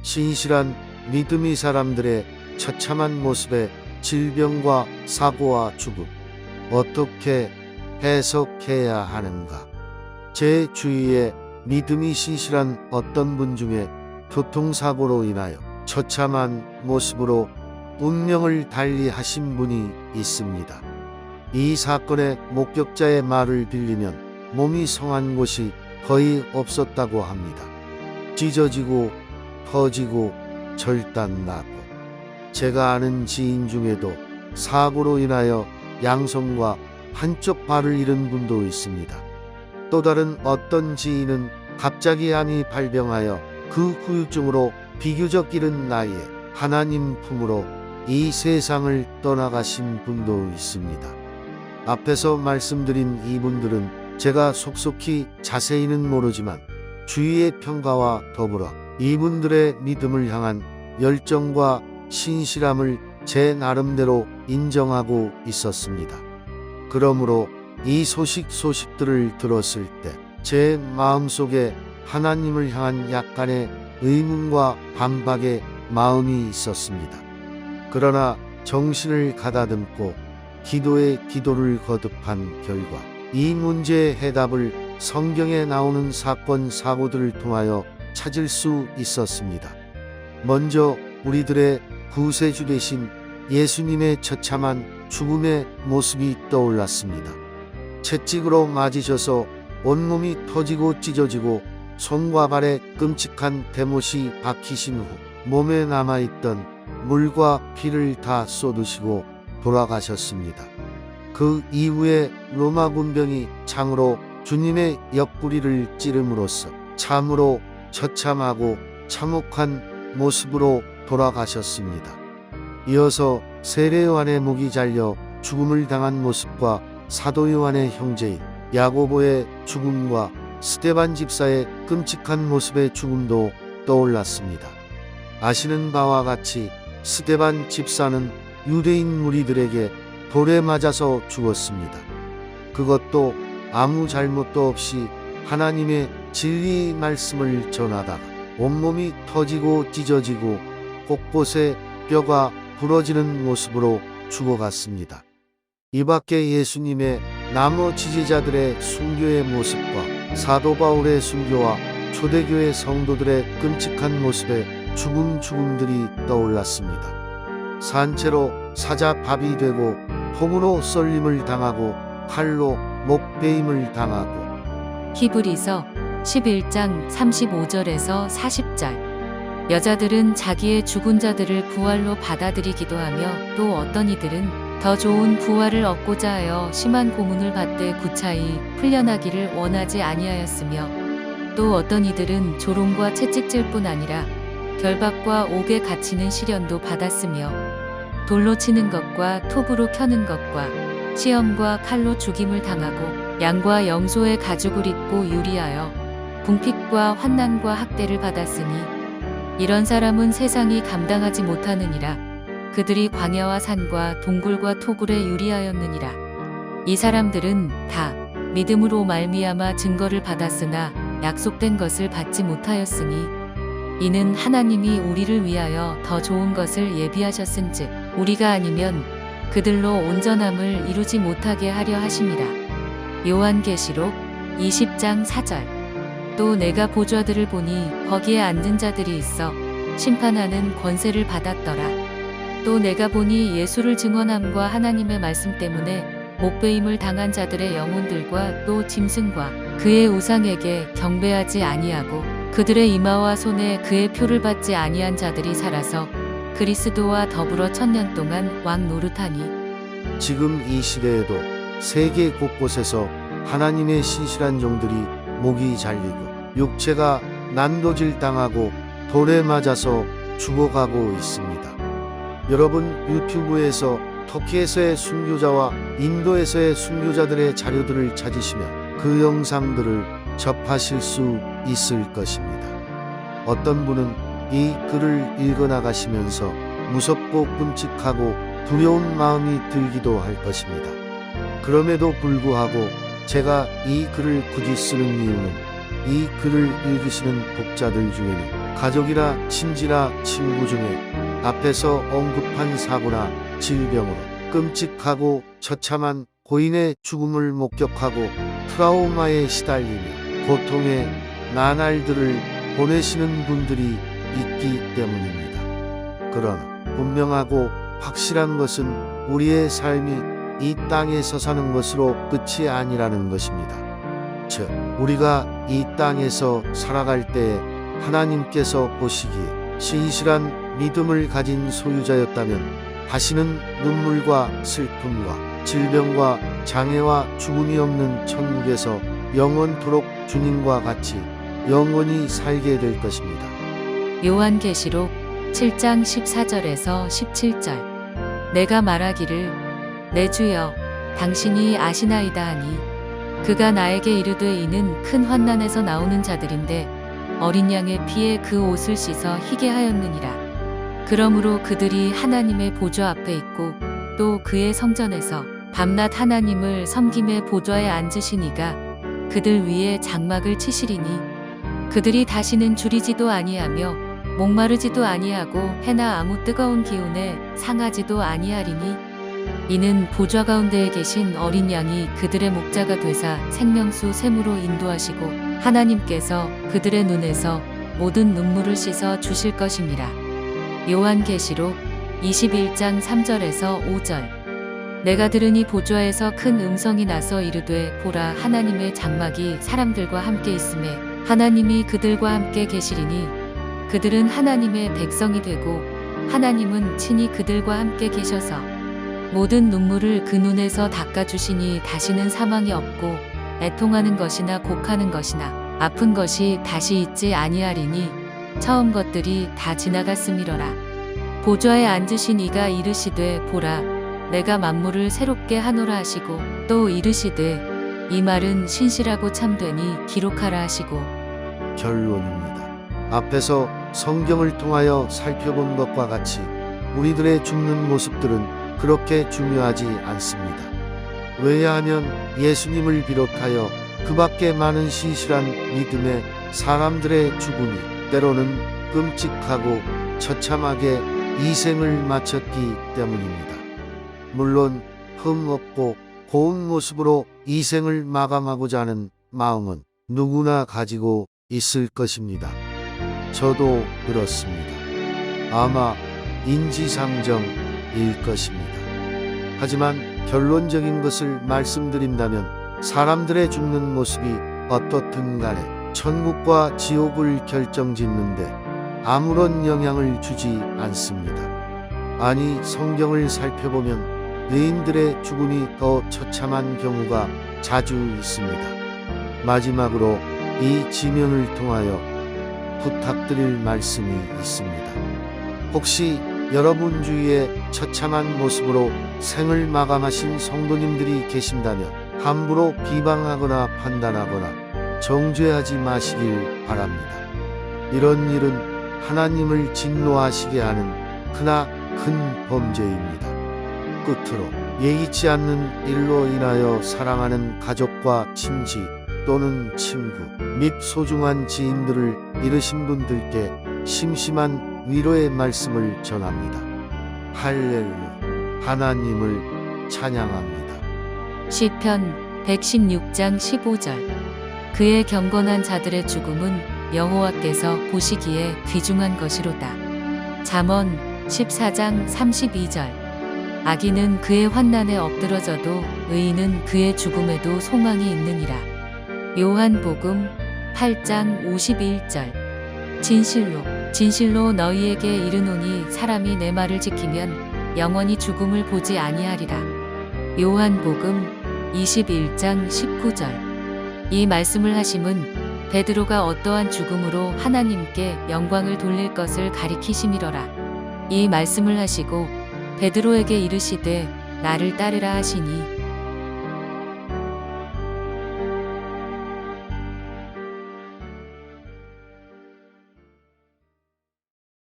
신실한 믿음의 사람들의 처참한 모습에 질병과 사고와 죽음, 어떻게 해석해야 하는가? 제 주위에 믿음이 신실한 어떤 분 중에 교통사고로 인하여 처참한 모습으로 운명을 달리하신 분이 있습니다. 이 사건의 목격자의 말을 빌리면 몸이 성한 곳이 거의 없었다고 합니다. 찢어지고 터지고 절단나고. 제가 아는 지인 중에도 사고로 인하여 양손과 한쪽 발을 잃은 분도 있습니다. 또 다른 어떤 지인은 갑자기 암이 발병하여 그 후유증으로 비교적 이른 나이에 하나님 품으로 이 세상을 떠나가신 분도 있습니다. 앞에서 말씀드린 이분들은 제가 속속히 자세히는 모르지만 주위의 평가와 더불어 이분들의 믿음을 향한 열정과 신실함을 제 나름대로 인정하고 있었습니다. 그러므로 이 소식들을 들었을 때 제 마음속에 하나님을 향한 약간의 의문과 반박의 마음이 있었습니다. 그러나 정신을 가다듬고 기도에 기도를 거듭한 결과 이 문제의 해답을 성경에 나오는 사건 사고들을 통하여 찾을 수 있었습니다. 먼저 우리들의 구세주 되신 예수님의 처참한 죽음의 모습이 떠올랐습니다. 채찍으로 맞으셔서 온몸이 터지고 찢어지고 손과 발에 끔찍한 대못이 박히신 후 몸에 남아있던 물과 피를 다 쏟으시고 돌아가셨습니다. 그 이후에 로마 군병이 창으로 주님의 옆구리를 찌름으로써 참으로 처참하고 참혹한 모습으로 돌아가셨습니다. 이어서 세례 요한의 목이 잘려 죽음을 당한 모습과 사도 요한의 형제인 야고보의 죽음과 스데반 집사의 끔찍한 모습의 죽음도 떠올랐습니다. 아시는 바와 같이 스데반 집사는 유대인 무리들에게 돌에 맞아서 죽었습니다. 그것도 아무 잘못도 없이 하나님의 진리의 말씀을 전하다가 온몸이 터지고 찢어지고 곳곳에 뼈가 부러지는 모습으로 죽어갔습니다. 이 밖에 예수님의 나머지 제자들의 순교의 모습과 사도 바울의 순교와 초대교회 성도들의 끔찍한 모습에 죽음들이 떠올랐습니다. 산채로 사자밥이 되고 통으로 썰림을 당하고 칼로 목베임을 당하고. 히브리서 11장 35절에서 40절. 여자들은 자기의 죽은 자들을 부활로 받아들이기도 하며 또 어떤 이들은 더 좋은 부활을 얻고자 하여 심한 고문을 받되 구차히 풀려나기를 원하지 아니하였으며 또 어떤 이들은 조롱과 채찍질 뿐 아니라 결박과 옥에 갇히는 시련도 받았으며 돌로 치는 것과 톱으로 켜는 것과 시험과 칼로 죽임을 당하고 양과 염소의 가죽을 입고 유리하여 궁핍과 환난과 학대를 받았으니 이런 사람은 세상이 감당하지 못하느니라. 그들이 광야와 산과 동굴과 토굴에 유리하였느니라. 이 사람들은 다 믿음으로 말미암아 증거를 받았으나 약속된 것을 받지 못하였으니 이는 하나님이 우리를 위하여 더 좋은 것을 예비하셨은즉 우리가 아니면 그들로 온전함을 이루지 못하게 하려 하심이라. 요한계시록 20장 4절. 또 내가 보좌들을 보니 거기에 앉은 자들이 있어 심판하는 권세를 받았더라. 또 내가 보니 예수를 증언함과 하나님의 말씀 때문에 목베임을 당한 자들의 영혼들과 또 짐승과 그의 우상에게 경배하지 아니하고 그들의 이마와 손에 그의 표를 받지 아니한 자들이 살아서 그리스도와 더불어 1000년 동안 왕 노릇하니. 지금 이 시대에도 세계 곳곳에서 하나님의 신실한 종들이 목이 잘리고 육체가 난도질 당하고 돌에 맞아서 죽어가고 있습니다. 여러분 유튜브에서 터키에서의 순교자와 인도에서의 순교자들의 자료들을 찾으시면 그 영상들을 접하실 수 있을 것입니다. 어떤 분은 이 글을 읽어나가시면서 무섭고 끔찍하고 두려운 마음이 들기도 할 것입니다. 그럼에도 불구하고 제가 이 글을 굳이 쓰는 이유는 이 글을 읽으시는 독자들 중에는 가족이나 친지나 친구 중에 앞에서 언급한 사고나 질병으로 끔찍하고 처참한 고인의 죽음을 목격하고 트라우마에 시달리며 고통의 나날들을 보내시는 분들이 있기 때문입니다. 그러나 분명하고 확실한 것은 우리의 삶이 이 땅에서 사는 것으로 끝이 아니라는 것입니다. 즉, 우리가 이 땅에서 살아갈 때에 하나님께서 보시기에 신실한 믿음을 가진 소유자였다면 다시는 눈물과 슬픔과 질병과 장애와 죽음이 없는 천국에서 영원토록 주님과 같이 영원히 살게 될 것입니다. 요한계시록 7장 14절에서 17절. 내가 말하기를 내 주여 당신이 아시나이다 하니 그가 나에게 이르되 이는 큰 환난에서 나오는 자들인데 어린 양의 피에 그 옷을 씻어 희게 하였느니라. 그러므로 그들이 하나님의 보좌 앞에 있고 또 그의 성전에서 밤낮 하나님을 섬김의 보좌에 앉으신 이가 그들 위에 장막을 치시리니 그들이 다시는 줄이지도 아니하며 목마르지도 아니하고 해나 아무 뜨거운 기운에 상하지도 아니하리니 이는 보좌 가운데에 계신 어린 양이 그들의 목자가 되사 생명수 샘으로 인도하시고 하나님께서 그들의 눈에서 모든 눈물을 씻어 주실 것임이라. 요한계시록 21장 3절에서 5절. 내가 들으니 보좌에서 큰 음성이 나서 이르되 보라 하나님의 장막이 사람들과 함께 있음에 하나님이 그들과 함께 계시리니 그들은 하나님의 백성이 되고 하나님은 친히 그들과 함께 계셔서 모든 눈물을 그 눈에서 닦아주시니 다시는 사망이 없고 애통하는 것이나 곡하는 것이나 아픈 것이 다시 있지 아니하리니 처음 것들이 다 지나갔음이러라. 보좌에 앉으신 이가 이르시되 보라 내가 만물을 새롭게 하노라 하시고 또 이르시되 이 말은 신실하고 참되니 기록하라 하시고. 결론입니다. 앞에서 성경을 통하여 살펴본 것과 같이 우리들의 죽는 모습들은 그렇게 중요하지 않습니다. 왜냐하면 예수님을 비롯하여 그 밖에 많은 신실한 믿음의 사람들의 죽음이 때로는 끔찍하고 처참하게 이생을 마쳤기 때문입니다. 물론 흠없고 고운 모습으로 이생을 마감하고자 하는 마음은 누구나 가지고 있을 것입니다. 저도 그렇습니다. 아마 인지상정일 것입니다. 하지만 결론적인 것을 말씀드린다면 사람들의 죽는 모습이 어떻든 간에 천국과 지옥을 결정짓는데 아무런 영향을 주지 않습니다. 아니, 성경을 살펴보면 의인들의 죽음이 더 처참한 경우가 자주 있습니다. 마지막으로 이 지면을 통하여 부탁드릴 말씀이 있습니다. 혹시 여러분 주위에 처참한 모습으로 생을 마감하신 성도님들이 계신다면 함부로 비방하거나 판단하거나 정죄하지 마시길 바랍니다. 이런 일은 하나님을 진노하시게 하는 크나큰 범죄입니다. 끝으로 예기치 않는 일로 인하여 사랑하는 가족과 친지 또는 친구 및 소중한 지인들을 잃으신 분들께 심심한 위로의 말씀을 전합니다. 할렐루야, 하나님을 찬양합니다. 시편 116장 15절. 그의 경건한 자들의 죽음은 여호와께서 보시기에 귀중한 것이로다. 잠언 14장 32절. 악인은 그의 환난에 엎드러져도 의인은 그의 죽음에도 소망이 있느니라. 요한복음 8장 51절. 진실로 너희에게 이르노니 사람이 내 말을 지키면 영원히 죽음을 보지 아니하리라. 요한복음 21장 19절. 이 말씀을 하심은 베드로가 어떠한 죽음으로 하나님께 영광을 돌릴 것을 가리키심이러라. 이 말씀을 하시고 베드로에게 이르시되 나를 따르라 하시니